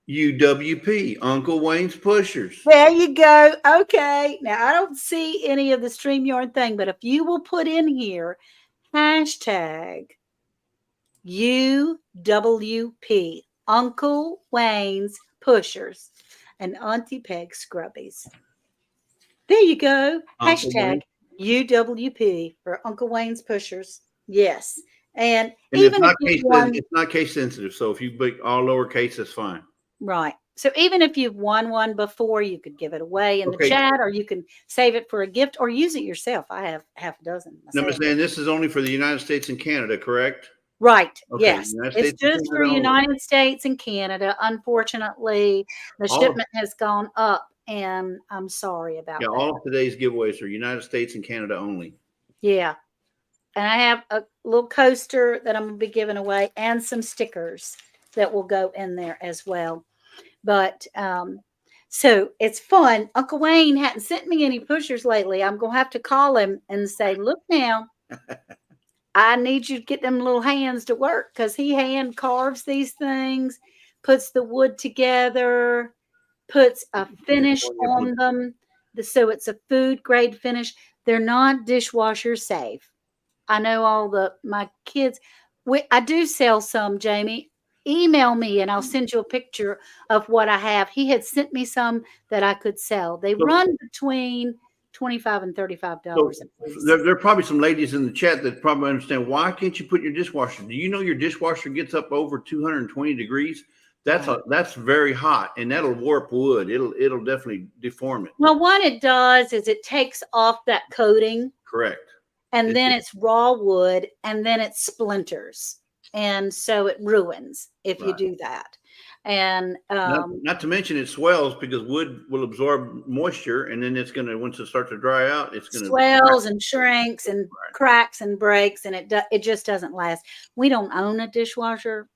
UWP, Uncle Wayne's Pushers. There you go. Okay. Now I don't see any of the StreamYard thing, but if you will put in here hashtag UWP, Uncle Wayne's Pushers and Auntie Peg Scrubbies. There you go. Uncle Hashtag UWP for Uncle Wayne's Pushers. Yes. And it's even not if case you've won, it's not case sensitive. So if you put all lowercase, that's fine. right. So even if you've won one before, you could give it away in the Okay. chat, or you can save it for a gift or use it yourself. I have half a dozen Now, myself. Ms. Ann, this is only for the United States and Canada, correct? Right. Okay, Yes. United It's States and just for Canada only. United States and Canada. Unfortunately, the All- shipment has gone up, and I'm sorry about Yeah, that. all of today's giveaways are United States and Canada only. Yeah. And I have a little coaster that I'm going to be giving away and some stickers that will go in there as well. But so it's fun. Uncle Wayne hadn't sent me any pushers lately. I'm going to have to call him and say, look now, I need you to get them little hands to work because he hand carves these things, puts the wood together, puts a finish on them. So it's a food grade finish. They're not dishwasher safe. I know my kids. I do sell some, Jamie. Email me and I'll send you a picture of what I have. He had sent me some that I could sell. They run between $25 and $35. There are probably some ladies in the chat that probably understand, why can't you put your dishwasher? Do you know your dishwasher gets up over 220 degrees? That's very hot, and that'll warp wood. It'll definitely deform it. Well, what it does is it takes off that coating. Correct. And then it's raw wood, and then it splinters. And so it ruins if you do that. And not to mention it swells because wood will absorb moisture, and then it's going to, once it starts to dry out, it's going to swells and shrinks and cracks and breaks, and it just doesn't last. We don't own a dishwasher.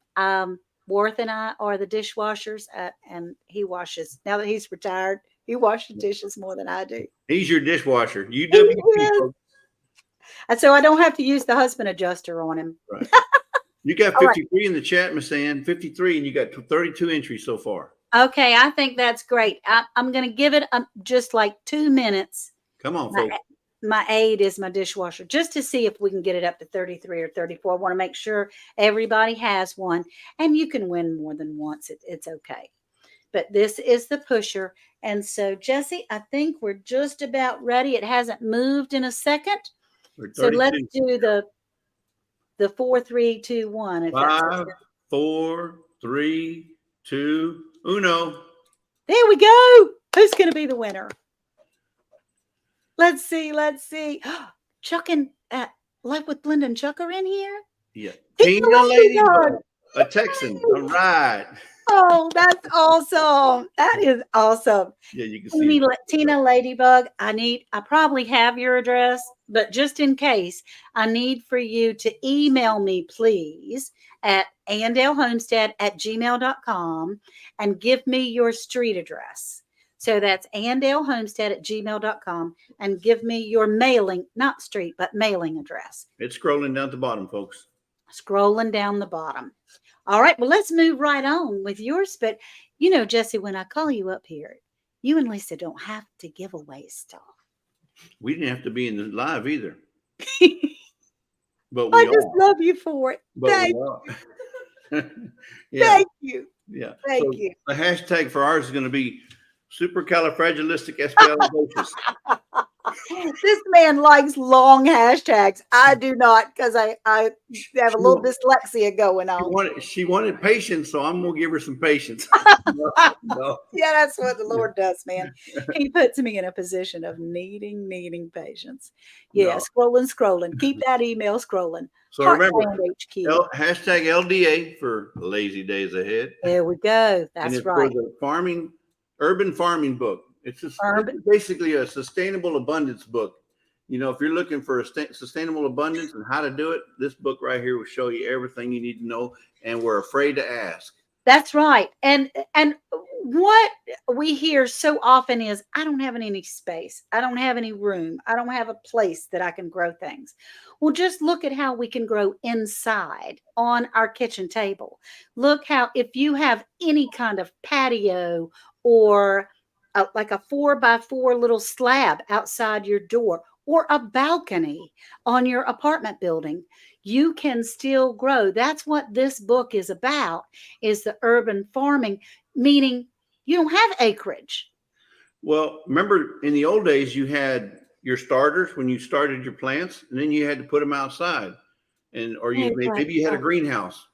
Worth and I are the dishwashers, and he washes. Now that he's retired, he washes dishes more than I do. He's your dishwasher. UWP. And so I don't have to use the husband adjuster on him. Right. You got 53 in the chat, Miss Ann. 53, and you got 32 entries so far. Okay, I think that's great. I'm going to give it just like 2 minutes. Come on, folks. My aide is my dishwasher, just to see if we can get it up to 33 or 34. I want to make sure everybody has one, and you can win more than once. It's okay. But this is the pusher. And so, Jesse, I think we're just about ready. It hasn't moved in a second. So let's do the 4, 3, 2, 1. If 5, 4, 3, 2, 1. There we go. Who's going to be the winner? Let's see. Chuck and Life with Linda and Chuck are in here. Yeah. Tina Ladybug, a Texan. All right. Oh, that's awesome. That is awesome. Yeah, you can see. Tina Ladybug, I probably have your address, but just in case, I need for you to email me, please, at andalehomestead@gmail.com and give me your street address. So that's andalehomestead@gmail.com and give me your mailing, not street, but mailing address. It's scrolling down at the bottom, folks. Scrolling down the bottom. All right, well, let's move right on with yours. But, Jesse, when I call you up here, you and Lisa don't have to give away stuff. We didn't have to be in the live either. But I just love you for it. Thank yeah. Thank you. Yeah. Thank you. The hashtag for ours is going to be supercalifragilisticexpialidocious. This man likes long hashtags. I do not, because I have a She, little dyslexia going she on. wanted patience, so I'm gonna give her some patience. No, no. Yeah, that's what the Lord does, man. He puts me in a position of needing patience. Yeah, No. scrolling. Keep that email scrolling. So remember, Heartland HQ. hashtag LDA for Lazy Days Ahead. There we go. And That's it's for right. the urban farming book. This is basically a sustainable abundance book. You know, if you're looking for a sustainable abundance and how to do it, this book right here will show you everything you need to know. And we're afraid to ask. That's right. And what we hear so often is, I don't have any space. I don't have any room. I don't have a place that I can grow things. Well, just look at how we can grow inside on our kitchen table. Look how, if you have any kind of patio or like a 4x4 little slab outside your door or a balcony on your apartment building, you can still grow. That's what this book is about, is the urban farming, meaning you don't have acreage. Well, remember in the old days, you had your starters when you started your plants, and then you had to put them outside, or maybe you had a greenhouse.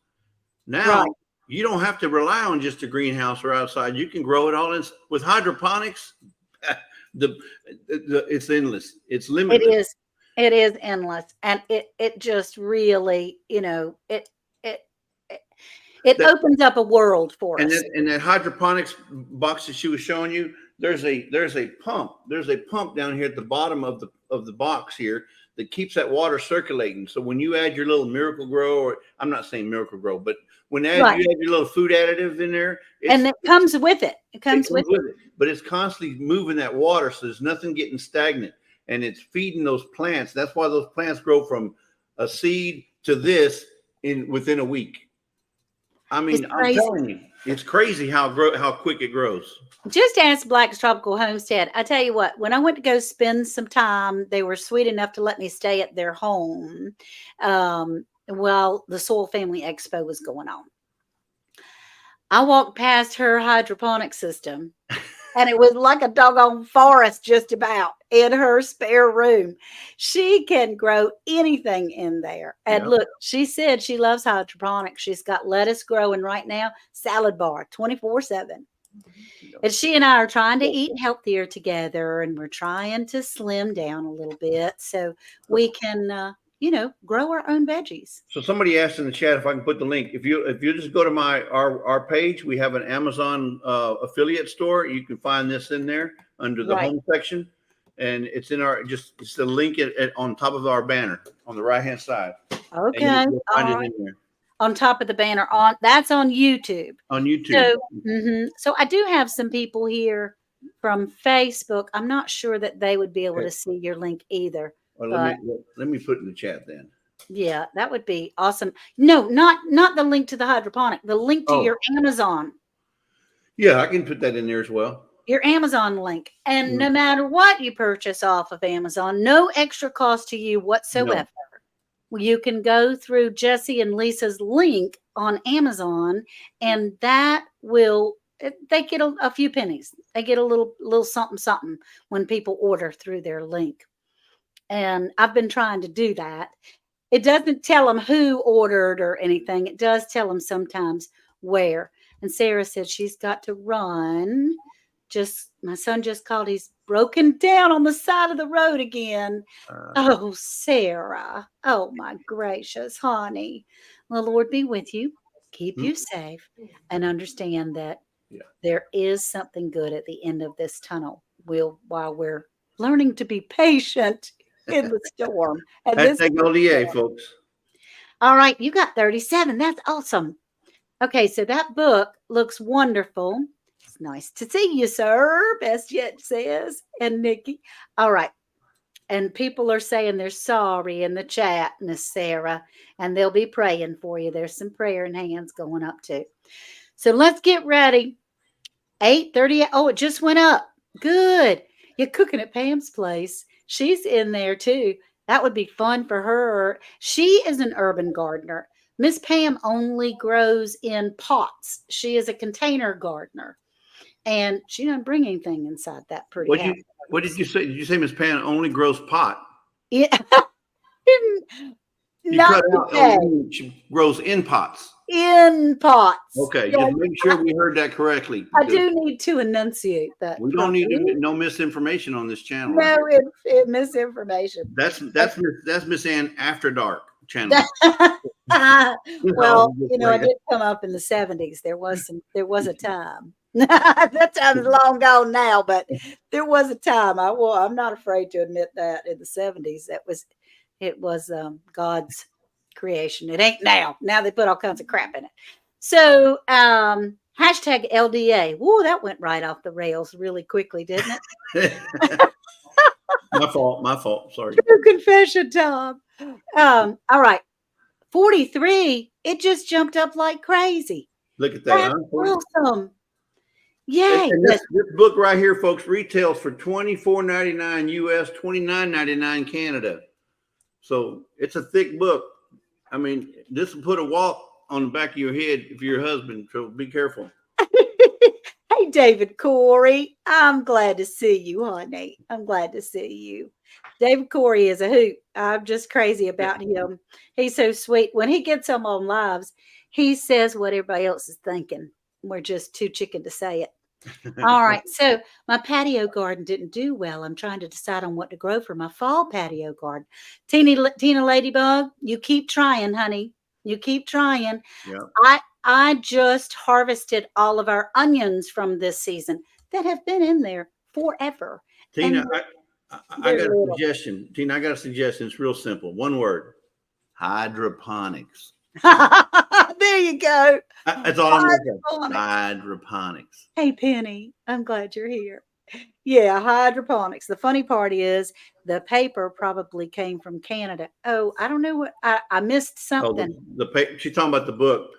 Now Right. you don't have to rely on just a greenhouse or outside. You can grow it all in with hydroponics. It's endless. It's limitless. It is endless. And it just really, it it That, opens up a world for and us. that hydroponics box that she was showing you, there's a pump. There's a pump down here at the bottom of the box here that keeps that water circulating. So when you add your little Miracle Grow, or I'm not saying Miracle Grow, but you add your little food additive in there, and it comes with it. It comes with it. But it's constantly moving that water, so there's nothing getting stagnant, and it's feeding those plants. That's why those plants grow from a seed to this within a week. I mean, I'm telling you, it's crazy how quick it grows. Just ask Black's Tropical Homestead. I tell you what, when I went to go spend some time, they were sweet enough to let me stay at their home while the Soil Family Expo was going on. I walked past her hydroponic system, and it was like a doggone forest just about in her spare room. She can grow anything in there. And look, she said she loves hydroponics. She's got lettuce growing right now, salad bar 24/7. And she and I are trying to eat healthier together, and we're trying to slim down a little bit so we can, grow our own veggies. So somebody asked in the chat if I can put the link. If you just go to our page, we have an Amazon affiliate store. You can find this in there under the home section, and it's in it's the link on top of our banner on the right hand side. Okay, find it in there. On top of the banner, that's on YouTube. On YouTube. So I do have some people here from Facebook. I'm not sure that they would be able to see your link either. Well, let me put it in the chat then. Yeah, that would be awesome. No, not the link to the hydroponic, the link to your Amazon. Yeah, I can put that in there as well. Your Amazon link. And no matter what you purchase off of Amazon, no extra cost to you whatsoever. No. You can go through Jesse and Lisa's link on Amazon, and that will, they get a few pennies. They get a little something when people order through their link. And I've been trying to do that. It doesn't tell them who ordered or anything. It does tell them sometimes where. And Sarah said she's got to run. My son just called. He's broken down on the side of the road again. Oh, Sarah. Oh, my gracious, honey. The Lord be with you. Keep you safe, and understand that there is something good at the end of this tunnel. While we're learning to be patient in the storm. And Hashtag LDA, folks. All right, you got 37. That's awesome. Okay, so that book looks wonderful. It's nice to see you, sir. Best yet says, and Nikki. All right. And people are saying they're sorry in the chat, Miss Sarah, and they'll be praying for you. There's some prayer and hands going up too. So let's get ready. 8:30. Oh, it just went up. Good. You're cooking at Pam's place. She's in there too. That would be fun for her. She is an urban gardener. Miss Pam only grows in pots. She is a container gardener. And she doesn't bring anything inside that pretty house. What did you say? Did you say Miss Pan only grows pot? Yeah. You Not cut out, today. she grows in pots. In pots. Okay, Yeah, just make sure we heard that correctly. I do need to enunciate that We don't need properly. no misinformation on this channel. Right? No misinformation. That's Miss Ann After Dark channel. Well, just you know, I like did come up in the 70s. There was a time. That time is long gone now, but there was a time. I'm not afraid to admit that in the 70s it was God's creation. It ain't now. Now they put all kinds of crap in it. So hashtag LDA. Whoa, that went right off the rails really quickly, didn't it? My fault. Sorry. True confession time. All right. 43. It just jumped up like crazy. Look at that. That's Huh? awesome. Yay. And this book right here, folks, retails for $24.99 US, $29.99 Canada. So it's a thick book. I mean, this will put a walt on the back of your head if you're your husband. So be careful. Hey, David Corey. I'm glad to see you, honey. I'm glad to see you. David Corey is a hoot. I'm just crazy about him. He's so sweet. When he gets them on lives, he says what everybody else is thinking. We're just too chicken to say it. All right. So my patio garden didn't do well. I'm trying to decide on what to grow for my fall patio garden. Tina Ladybug, you keep trying, honey. You keep trying. Yeah. I just harvested all of our onions from this season that have been in there forever. Tina, I got a suggestion. Tina, I got a suggestion. It's real simple. One word. Hydroponics. There you go. That's all I'm going to say. Hydroponics. Hey, Penny, I'm glad you're here. Yeah, hydroponics. The funny part is the paper probably came from Canada. Oh, I don't know what I missed something. Oh, the paper. She's talking about the book.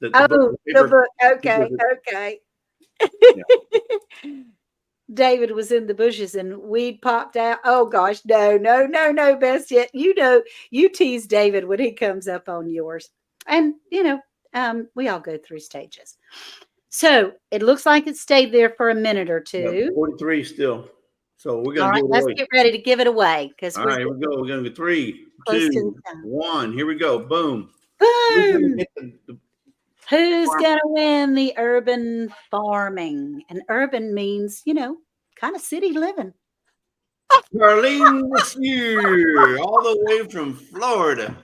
The book. Okay. Yeah. David was in the bushes and weed popped out. Oh gosh, no, best yet. You know, you tease David when he comes up on yours. And you know, we all go through stages. So it looks like it stayed there for a minute or two. Yeah, 43 still. So we're gonna let's get ready to give it away. Because all right, here we go. We're gonna go 3, 2, 1. Here we go. Boom. Boom. Who's going to win the urban farming? And urban means, you know, kind of city living. Carlene Monsieur, all the way from Florida.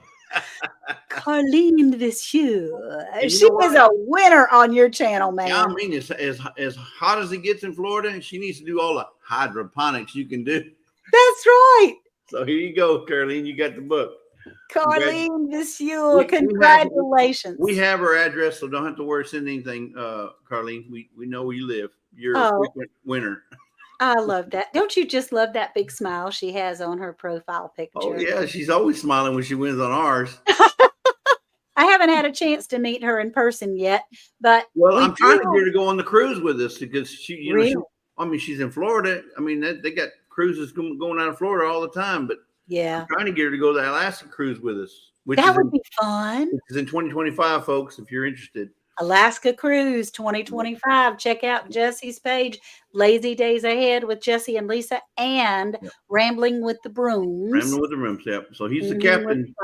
Carlene Monsieur. She was a winner on your channel, man. Yeah, I mean, as hot as it gets in Florida, and she needs to do all the hydroponics you can do. That's right. So here you go, Carlene. You got the book. Carlene Monsieur, congratulations. We have her address, so don't have to worry sending anything, Carlene. We know where you live. You're a frequent winner. I love that. Don't you just love that big smile she has on her profile picture? Oh, yeah. She's always smiling when she wins on ours. I haven't had a chance to meet her in person yet, but I'm trying to get her to go on the cruise with us because she's in Florida. I mean, they got cruises going out of Florida all the time, but yeah, I'm trying to get her to go to the Alaska cruise with us. That would be fun. Which is in 2025, folks, if you're interested. Alaska Cruise 2025. Check out Jesse's page, Lazy Days Ahead with Jesse and Lisa, and Rambling with the Brooms. Rambling with the Brooms, yep. So he's the captain.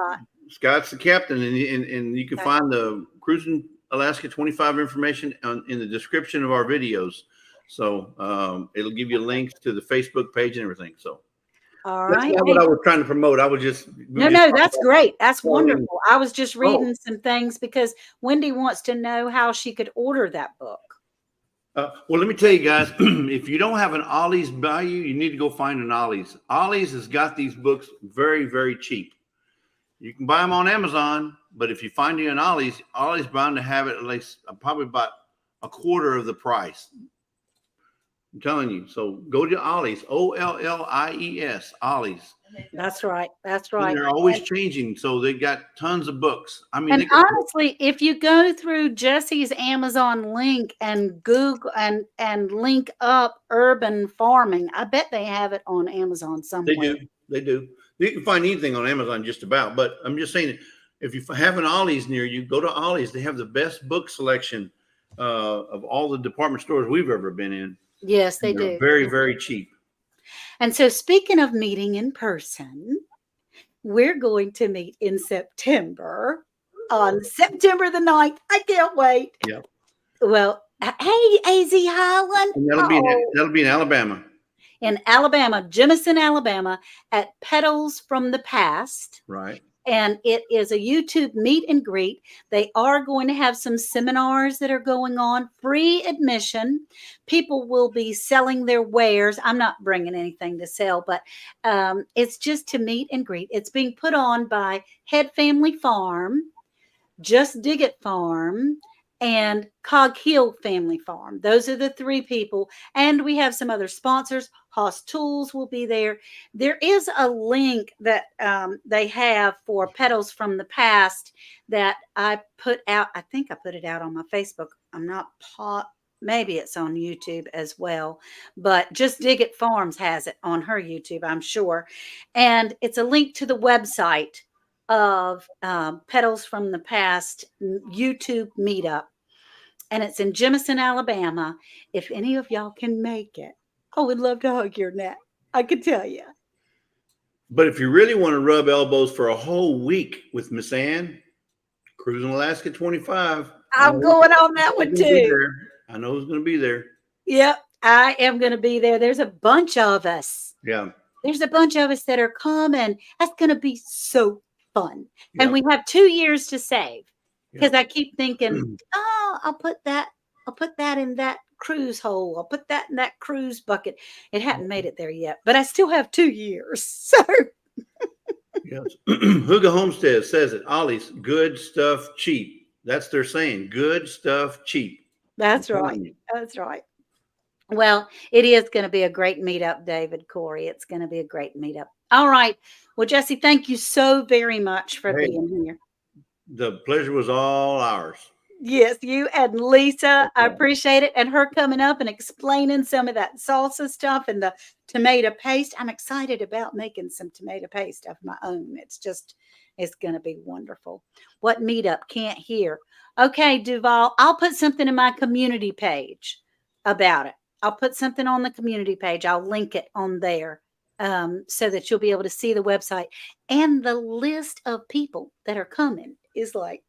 Scott's the captain, and you can find the Cruising Alaska 25 information in the description of our videos. So it'll give you links to the Facebook page and everything. So. All right. That's not what I was trying to promote. I was just that's great. That's wonderful. I was just reading some things because Wendy wants to know how she could order that book. Well, let me tell you guys, if you don't have an Ollie's by you, you need to go find an Ollie's. Ollie's has got these books very, very cheap. You can buy them on Amazon, but if you find you an Ollie's bound to have it at least probably about a quarter of the price. I'm telling you. So go to Ollie's, Ollies, Ollie's. That's right. That's right. And they're always changing. So they got tons of books. I mean, and honestly, if you go through Jesse's Amazon link and Google and link up urban farming, I bet they have it on Amazon somewhere. They do. You can find anything on Amazon just about. But I'm just saying, if you have an Ollie's near you, go to Ollie's. They have the best book selection of all the department stores we've ever been in. Yes, they do. Very, very cheap. And so, speaking of meeting in person, we're going to meet in September on September the 9th. I can't wait. Yeah. Well, hey, AZ Highland. And Oh, that'll be in Alabama. in Alabama, Jemison, Alabama, at Petals from the Past. Right. And it is a YouTube meet and greet. They are going to have some seminars that are going on, free admission. People will be selling their wares. I'm not bringing anything to sell, but it's just to meet and greet. It's being put on by Head Family Farm, Just Dig It Farm, and Cog Hill Family Farm. Those are the three people. And we have some other sponsors. Haas Tools will be there. There is a link that they have for Petals from the Past that I put out. I think I put it out on my Facebook. I'm not maybe it's on YouTube as well, but Just Dig It Farms has it on her YouTube, I'm sure. And it's a link to the website of Petals from the Past YouTube meetup. And it's in Jemison, Alabama. If any of y'all can make it, I would love to hug your neck. I could tell you. But if you really want to rub elbows for a whole week with Miss Ann, Cruising Alaska 25. I'm going on that one too. I know who's going to be there. Yep, I am going to be there. There's a bunch of us. Yeah. There's a bunch of us that are coming. That's going to be so fun. Yeah. And we have 2 years to save. Because Yeah. I keep thinking, oh, I'll put that in that cruise hole. I'll put that in that cruise bucket. It hadn't made it there yet, but I still have 2 years. So Yes. Huga Homestead says it. Ollie's good stuff cheap. That's their saying. Good stuff cheap. that's right. That's right. Well, it is going to be a great meetup, David, Corey. It's going to be a great meetup. All right. Well, Jesse, thank you so very much for being here. The pleasure was all ours. Yes, you and Lisa. I appreciate it. And her coming up and explaining some of that salsa stuff and the tomato paste. I'm excited about making some tomato paste of my own. It's going to be wonderful. What meetup can't hear? Okay, Duval, I'll put something in my community page about it. I'll put something on the community page. I'll link it on there so that you'll be able to see the website. And the list of people that are coming is like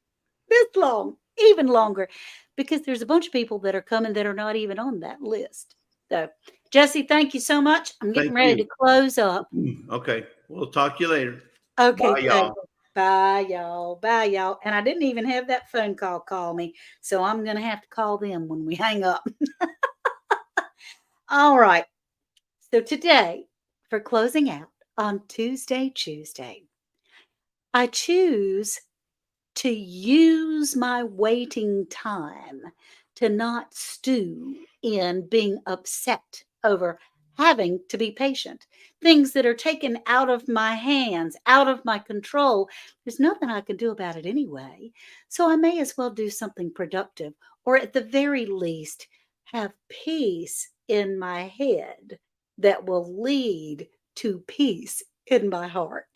this long, even longer, because there's a bunch of people that are coming that are not even on that list. So, Jesse, thank you so much. I'm getting ready to close up. Okay. We'll talk to you later. Okay. Bye, y'all. Bye, y'all. Bye, y'all. And I didn't even have that phone call me. So I'm going to have to call them when we hang up. All right. So today, for closing out on ChooseDay, I choose to use my waiting time to not stew in being upset over having to be patient. Things that are taken out of my hands, out of my control. There's nothing I can do about it anyway. So I may as well do something productive, or at the very least, have peace in my head that will lead to peace in my heart.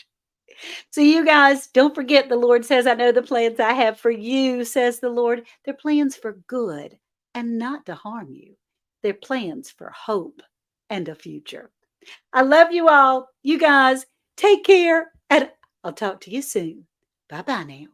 So you guys, don't forget the Lord says, I know the plans I have for you, says the Lord. They're plans for good and not to harm you. They're plans for hope and a future. I love you all. You guys, take care, and I'll talk to you soon. Bye-bye now.